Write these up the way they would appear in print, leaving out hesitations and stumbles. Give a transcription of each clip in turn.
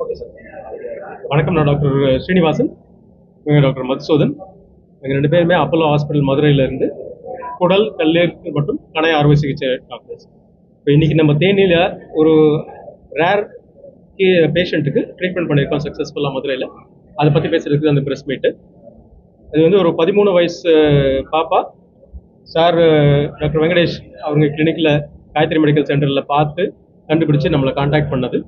வணக்கம். நான் doctor Srinivasan, doctor Madhusudan. எங்கள் 2 பேருமே அப்போலோ ஹாஸ்பிட்டல் மதுரையிலேருந்து குடல், கல்லீரல் மற்றும் கணை அறுவை சிகிச்சை டாக்டர்ஸ். இப்போ இன்றைக்கி நம்ம தேனியில் ஒரு ரேர் பேஷண்ட்டுக்கு ட்ரீட்மெண்ட் பண்ணியிருக்கோம் சக்ஸஸ்ஃபுல்லாக மதுரையில். அதை பற்றி பேசுகிறதுக்கு அந்த ப்ரெஸ் மீட்டு. அது வந்து ஒரு 13 வயசு பாப்பா. சார் டாக்டர் வெங்கடேஷ் அவங்க கிளினிக்கில் காயத்ரி மெடிக்கல் சென்டரில் பார்த்து கண்டுபிடிச்சு நம்மளை கான்டாக்ட் பண்ணது.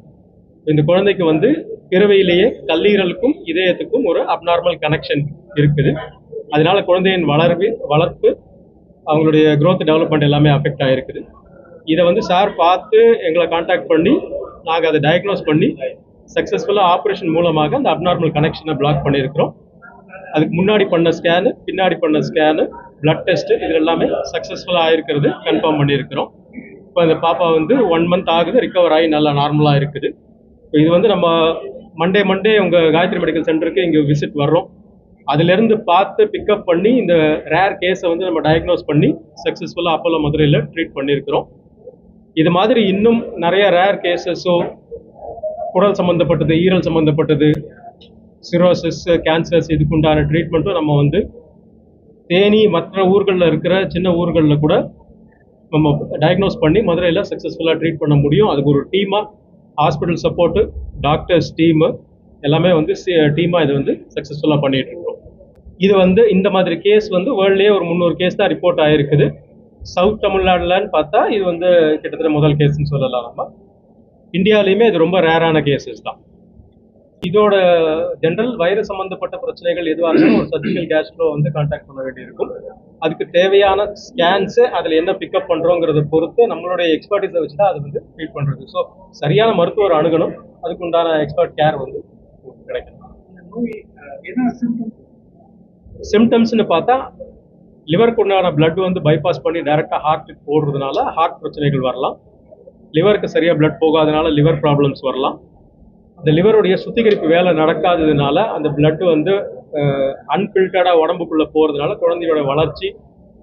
இந்த குழந்தைக்கு வந்து பிறவையிலேயே கல்லீரலுக்கும் இதயத்துக்கும் ஒரு அப்நார்மல் கனெக்ஷன் இருக்குது. அதனால குழந்தையின் வளர்ப்பு அவங்களுடைய growth டெவலப்மெண்ட் எல்லாமே அஃபெக்ட் ஆகிருக்குது. இதை வந்து சார் பார்த்து எங்களை கான்டாக்ட் பண்ணி நாங்கள் அதை டயக்னோஸ் பண்ணி சக்ஸஸ்ஃபுல்லாக ஆப்ரேஷன் மூலமாக அந்த அப்நார்மல் கனெக்ஷனை பிளாக் பண்ணியிருக்கிறோம். அதுக்கு முன்னாடி பண்ண ஸ்கேனு, பின்னாடி பண்ண ஸ்கேனு, பிளட் டெஸ்ட்டு இது எல்லாமே சக்ஸஸ்ஃபுல்லாக ஆகிருக்கிறது கன்ஃபார்ம் பண்ணியிருக்கிறோம். இப்போ அந்த பாப்பா வந்து 1 month ஆகுது, ரிகவர் ஆகி நல்லா நார்மலாக இருக்குது. இப்போ இது வந்து நம்ம மண்டே உங்கள் காயத்ரி மெடிக்கல் சென்டருக்கு இங்கே விசிட் வர்றோம். அதிலேருந்து பார்த்து பிக்கப் பண்ணி இந்த ரேர் கேஸை வந்து நம்ம டயக்னோஸ் பண்ணி சக்ஸஸ்ஃபுல்லாக அப்போலோ மதுரையில் ட்ரீட் பண்ணியிருக்கிறோம். இது மாதிரி இன்னும் நிறைய ரேர் கேசஸோ, குடல் சம்மந்தப்பட்டது, ஈரல் சம்மந்தப்பட்டது, சிரோசிஸ், கேன்சர்ஸ் இதுக்குண்டான ட்ரீட்மெண்ட்டும் நம்ம வந்து தேனி மற்ற ஊர்களில் இருக்கிற சின்ன ஊர்களில் கூட நம்ம டயக்னோஸ் பண்ணி மதுரையில் சக்ஸஸ்ஃபுல்லாக ட்ரீட் பண்ண முடியும். அதுக்கு ஒரு டீமாக ஹாஸ்பிட்டல் சப்போர்ட்டு, டாக்டர்ஸ் டீமு எல்லாமே வந்து டீமாக இது வந்து சக்ஸஸ்ஃபுல்லாக பண்ணிகிட்டு இருக்கோம். இது வந்து இந்த மாதிரி கேஸ் வந்து வேர்ல்ட்லேயே ஒரு 300 கேஸ் தான் ரிப்போர்ட் ஆகிருக்குது. சவுத் தமிழ்நாடுலன்னு பார்த்தா இது வந்து கிட்டத்தட்ட முதல் கேஸ்ன்னு சொல்லலாம். நம்ம இந்தியாவிலையுமே இது ரொம்ப ரேரான கேசஸ் தான். இதோட ஜென்ரல் வைரஸ் சம்மந்தப்பட்ட பிரச்சனைகள் எதுவாக இருந்தாலும் ஒரு சர்ஜிக்கல் கேஸ் ஃப்ளோ வந்து கான்டாக்ட் பண்ண வேண்டியிருக்கும். அதுக்கு தேவையான ஸ்கேன்ஸு அதில் என்ன பிக்கப் பண்ணுறோங்கிறத பொறுத்து நம்மளுடைய எக்ஸ்பர்ட்டிஸை வச்சு தான் அது வந்து ட்ரீட் பண்ணுறது. ஸோ சரியான மருத்துவர் அணுகணும், அதுக்கு உண்டான எக்ஸ்பர்ட் கேர் வந்து கிடைக்கணும். சிம்டம்ஸ்னு பார்த்தா லிவருக்கு உண்டான பிளட் வந்து பைபாஸ் பண்ணி டைரெக்டாக ஹார்ட்டுக்கு போடுறதுனால ஹார்ட் பிரச்சனைகள் வரலாம். லிவருக்கு சரியாக பிளட் போகாதனால லிவர் ப்ராப்ளம்ஸ் வரலாம். இந்த லிவருடைய சுத்திகரிப்பு வேலை நடக்காததுனால அந்த பிளட் வந்து அன்ஃபில்டர்டாக உடம்புக்குள்ளே போகிறதுனால குழந்தையோட வளர்ச்சி,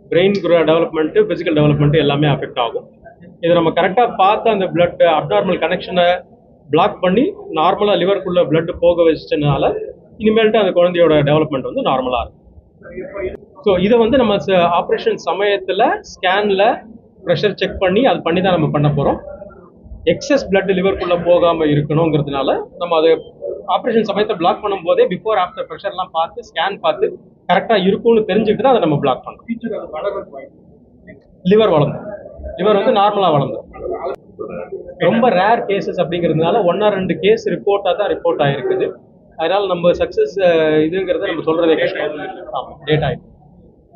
பிரெயின் டெவலப்மெண்ட்டு, ஃபிசிக்கல் டெவலப்மெண்ட்டு எல்லாமே அஃபெக்ட் ஆகும். இதை நம்ம கரெக்டாக பார்த்து அந்த பிளட் அப்நார்மல் கனெக்ஷனை பிளாக் பண்ணி நார்மலாக லிவருக்குள்ளே பிளட் போக வச்சதுனால இனிமேல்ட்டு அந்த குழந்தையோட டெவலப்மெண்ட் வந்து நார்மலாக இருக்கும். ஸோ இதை வந்து நம்ம ஆப்ரேஷன் சமயத்தில் ஸ்கேனில் ப்ரெஷர் செக் பண்ணி அது பண்ணி தான் நம்ம பண்ண போகிறோம். எக்ஸஸ் பிளட் லிவருக்குள்ளே போகாமல் இருக்கணுங்கிறதுனால நம்ம அதை ஆப்ரேஷன் சமயத்தை பிளாக் பண்ணும் போதே பிஃபோர் ஆஃப்டர் ப்ரெஷர்லாம் பார்த்து ஸ்கேன் பார்த்து கரெக்டாக இருக்கும்னு தெரிஞ்சுட்டு தான் அதை நம்ம பிளாக் பண்ணணும். லிவர் வளர்ந்தோம், லிவர் வந்து நார்மலாக வளர்ந்தோம். ரொம்ப ரேர் கேசஸ் அப்படிங்கிறதுனால 1 or 2 கேஸ் ரிப்போர்ட்டாக தான் ரிப்போர்ட் ஆகிருக்குது. அதனால் நம்ம சக்ஸஸ் இதுங்கிறத நம்ம சொல்கிறதே கஷ்டம். ஆமாம், டேட் ஆகிடும்.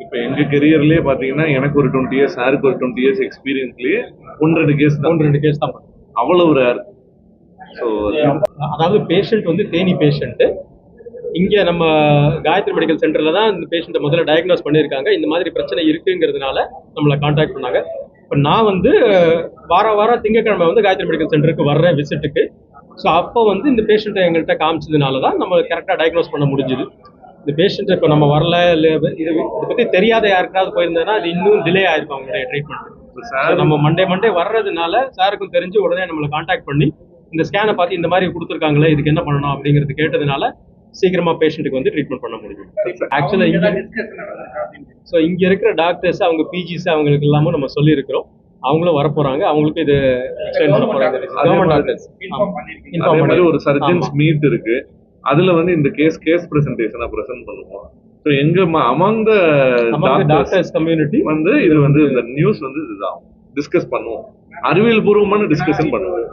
இப்போ எங்கள் கெரியர்லேயே பார்த்தீங்கன்னா எனக்கு ஒரு 20 years, சாருக்கு ஒரு 20 years எக்ஸ்பீரியன்ஸ்லேயே 1-2 கேஸ் தான் அவ்வளவு ரேர். ஸோ அதாவது பேஷண்ட் வந்து தேனி பேஷண்ட்டு இங்கே நம்ம காயத்ரி மெடிக்கல் சென்டரில் தான் இந்த பேஷண்ட்டை முதல்ல டயக்னோஸ் பண்ணியிருக்காங்க. இந்த மாதிரி பிரச்சனை இருக்குங்கிறதுனால நம்மளை கான்டாக்ட் பண்ணாங்க. இப்போ நான் வந்து வாரம் திங்கட்கிழமை வந்து காயத்ரி மெடிக்கல் சென்டருக்கு வர்றேன் விசிட்டுக்கு. ஸோ அப்போ வந்து இந்த பேஷண்ட்டை எங்கள்கிட்ட காமிச்சதுனால தான் நம்ம கரெக்டாக டயக்னோஸ் பண்ண முடிஞ்சுது. இந்த பேஷண்ட்டை இப்போ நம்ம வரல, இல்லை இதை பற்றி தெரியாத யாருக்காவது போயிருந்தேன்னா அது இன்னும் டிலே ஆயிருக்கும் அவங்களுடைய ட்ரீட்மெண்ட். நம்ம மண்டே வர்றதுனால சாருக்கும் தெரிஞ்சு உடனே நம்மளை கான்டாக்ட் பண்ணி இந்த ஸ்கேனை பார்த்து இந்த மாதிரி கொடுத்துருக்காங்களே, இதுக்கு என்ன பண்ணணும் அப்படிங்கிறது கேட்டதுனால சீக்கிரமாக பேஷண்ட்டுக்கு வந்து ட்ரீட்மெண்ட் பண்ண முடியும். ஆக்சுவலாக ஸோ இங்கே இருக்கிற டாக்டர்ஸ், அவங்க பிஜிஸ், அவங்களுக்கு எல்லாமே நம்ம சொல்லியிருக்கிறோம். அவங்களும் வரப்போறாங்க. அவங்களுக்கு இது எக்ஸ்பிளைன் பண்ண போறாங்க. கவர்மெண்ட் டாக்டர்ஸ் இன்ஃபார்ம் பண்ணி ஒரு சர்ஜன்ஸ் மீட் இருக்கு. அதுல வந்து இந்த கேஸ் பிரசன்டேஷனை பிரசன்ட் பண்ணுவோம். ஸோ எங்க அமங் த டாக்டர்ஸ் கம்யூனிட்டி வந்து இது வந்து இந்த நியூஸ் வந்து இதுதான் டிஸ்கஸ் பண்ணுவோம். அறிவியல் பூர்வமான டிஸ்கஷன் பண்ணுவோம்.